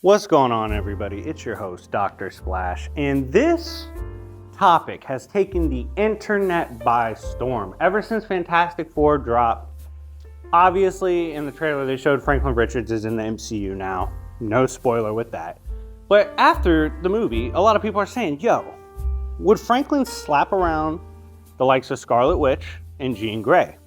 What's going on, everybody? It's your host, Dr. Splash, and this topic has taken the internet by storm. Ever since Fantastic Four dropped, obviously in the trailer they showed Franklin Richards is in the MCU now. No spoiler with that. But after the movie, a lot of people are saying, yo, would Franklin slap around the likes of Scarlet Witch and Jean Grey?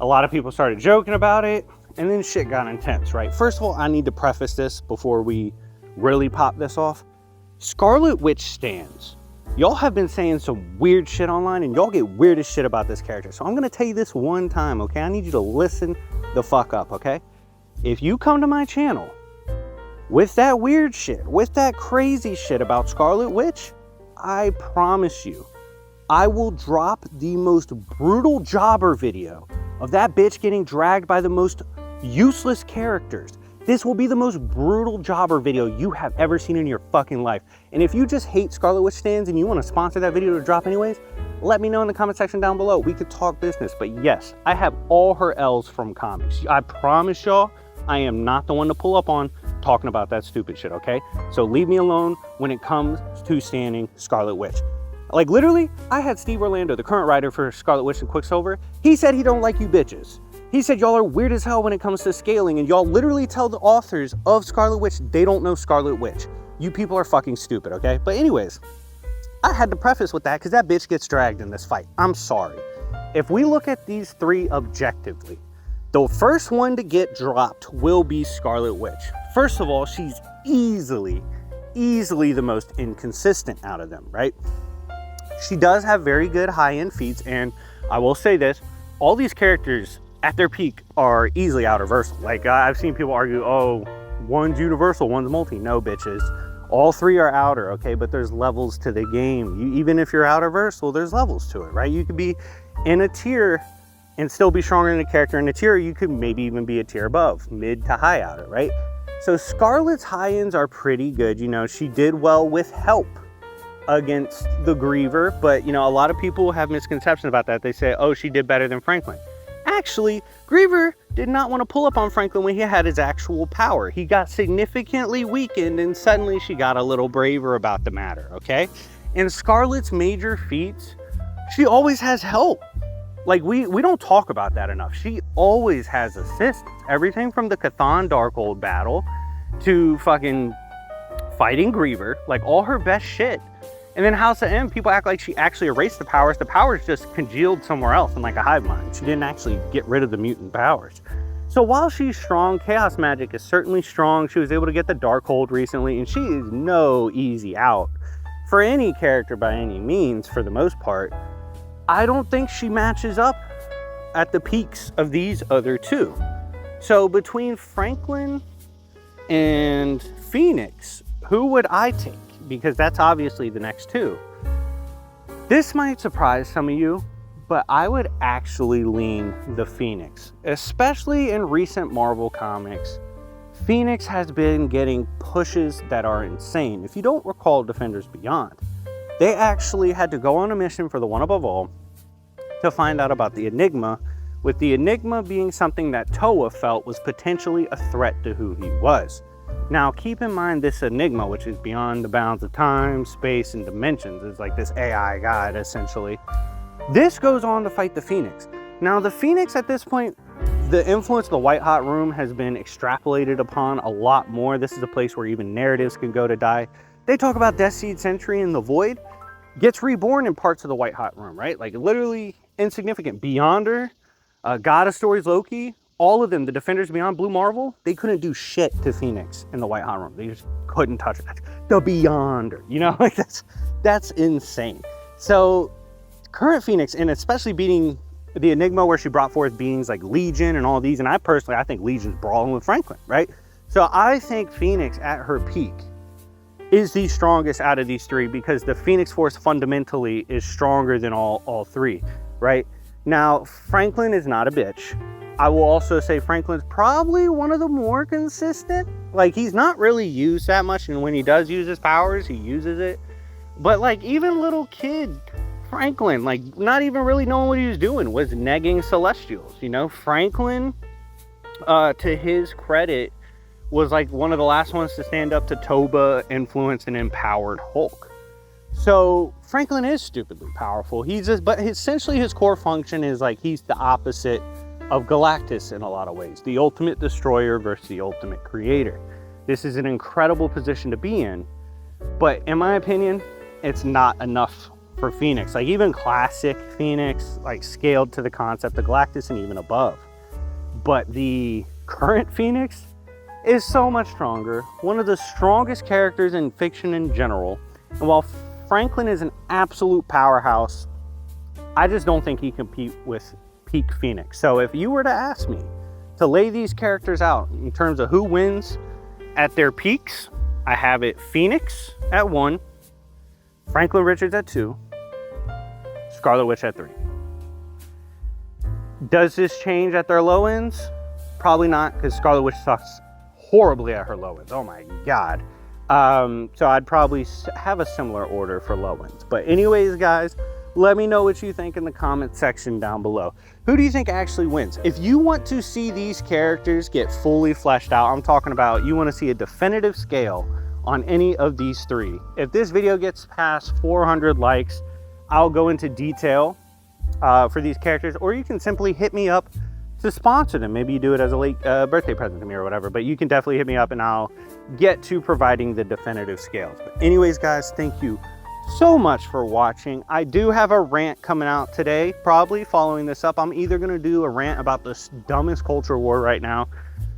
A lot of people started joking about it. And then shit got intense, right? First of all, I need to preface this before we really pop this off. Scarlet Witch stands. Y'all have been saying some weird shit online, and y'all get weird as shit about this character. So I'm going to tell you this one time, okay? I need you to listen the fuck up, okay? If you come to my channel with that weird shit, with that crazy shit about Scarlet Witch, I promise you, I will drop the most brutal jobber video of that bitch getting dragged by the most useless characters. This will be the most brutal jobber video you have ever seen in your fucking life. And if you just hate Scarlet Witch stands and you want to sponsor that video to drop anyways, let me know in the comment section down below. We could talk business. But yes, I have all her L's from comics. I promise y'all, I am not the one to pull up on talking about that stupid shit, okay? So leave me alone when it comes to standing Scarlet Witch. Like literally, I had Steve Orlando, the current writer for Scarlet Witch and Quicksilver. He said he don't like you bitches. He said y'all are weird as hell when it comes to scaling, and y'all literally tell the authors of Scarlet Witch they don't know Scarlet Witch. You people are fucking stupid, okay? But anyways, I had to preface with that because that bitch gets dragged in this fight. I'm sorry. If we look at these three objectively, the first one to get dropped will be Scarlet Witch. First of all, she's easily the most inconsistent out of them, right? She does have very good high-end feats, and I will say this, all these characters at their peak are easily out-reversal. Like, I've seen people argue, oh, one's universal, one's multi. No, bitches. All three are outer, okay? But there's levels to the game. Even if you're out-reversal, there's levels to it, right? You could be in a tier and still be stronger than the character in a tier. You could maybe even be a tier above, mid to high outer, right? So Scarlet's high-ends are pretty good. You know, she did well with help against the Griever, but, you know, a lot of people have misconceptions about that. They say, oh, she did better than Franklin. Actually, Griever did not want to pull up on Franklin when he had his actual power. He got significantly weakened, and suddenly she got a little braver about the matter, okay? In Scarlet's major feats, she always has help. Like, we don't talk about that enough. She always has assistance. Everything from the Chthon Darkhold battle to fucking fighting Griever, like all her best shit. And then House of M, people act like she actually erased the powers. The powers just congealed somewhere else in like a hive mind. She didn't actually get rid of the mutant powers. So while she's strong, Chaos Magic is certainly strong. She was able to get the Darkhold recently, and she is no easy out for any character by any means, for the most part. I don't think she matches up at the peaks of these other two. So between Franklin and Phoenix, who would I take? Because that's obviously the next two. This might surprise some of you, but I would actually lean the Phoenix. Especially in recent Marvel comics, Phoenix has been getting pushes that are insane. If you don't recall Defenders Beyond, they actually had to go on a mission for the One Above All to find out about the Enigma, with the Enigma being something that Toa felt was potentially a threat to who he was. Now, keep in mind this Enigma, which is beyond the bounds of time, space, and dimensions, is like this AI god, essentially. This goes on to fight the Phoenix. Now, the Phoenix at this point, the influence of the White Hot Room has been extrapolated upon a lot more. This is a place where even narratives can go to die. They talk about Death Seed Sentry and the Void gets reborn in parts of the White Hot Room, right? Like literally insignificant. Beyonder, God of Stories Loki, all of them, the Defenders Beyond, Blue Marvel, they couldn't do shit to Phoenix in the White Hot Room. They just couldn't touch it. The Beyonder, you know, like that's insane. So current Phoenix, and especially beating the Enigma where she brought forth beings like Legion and all these, and I think Legion's brawling with Franklin, right? So I think Phoenix at her peak is the strongest out of these three because the Phoenix Force fundamentally is stronger than all three, right? Now, Franklin is not a bitch. I will also say Franklin's probably one of the more consistent. Like, he's not really used that much, and when he does use his powers, he uses it. But, like, even little kid Franklin, like, not even really knowing what he was doing, was negging Celestials, you know? Franklin, to his credit, was like one of the last ones to stand up to Toba, influenced and empowered Hulk. So Franklin is stupidly powerful. But essentially his core function is like he's the opposite of Galactus in a lot of ways. The ultimate destroyer versus the ultimate creator. This is an incredible position to be in, but in my opinion, it's not enough for Phoenix. Like even classic Phoenix, like scaled to the concept of Galactus and even above. But the current Phoenix is so much stronger, one of the strongest characters in fiction in general. And while Franklin is an absolute powerhouse, I just don't think he can compete with peak Phoenix. So if you were to ask me to lay these characters out in terms of who wins at their peaks, I have it Phoenix at 1, Franklin Richards at 2, Scarlet Witch at 3. Does this change at their low ends? Probably not, because Scarlet Witch sucks horribly at her low ends. Oh my God. So I'd probably have a similar order for low ends. But anyways, guys, let me know what you think in the comment section down below. Who do you think actually wins? If you want to see these characters get fully fleshed out, I'm talking about you want to see a definitive scale on any of these 3. If this video gets past 400 likes, I'll go into detail for these characters, or you can simply hit me up to sponsor them. Maybe you do it as a late birthday present to me or whatever, but you can definitely hit me up and I'll get to providing the definitive scales. But anyways, guys, thank you so much for watching. I do have a rant coming out today, probably following this up. I'm either going to do a rant about the dumbest culture war right now,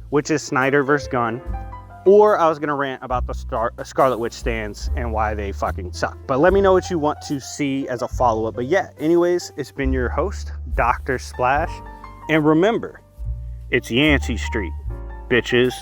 which is Snyder versus Gunn, or I was going to rant about the Scarlet Witch stands and why they fucking suck. But let me know what you want to see as a follow-up. But yeah, anyways, it's been your host, Dr. Splash. And remember, it's Yancey Street, bitches.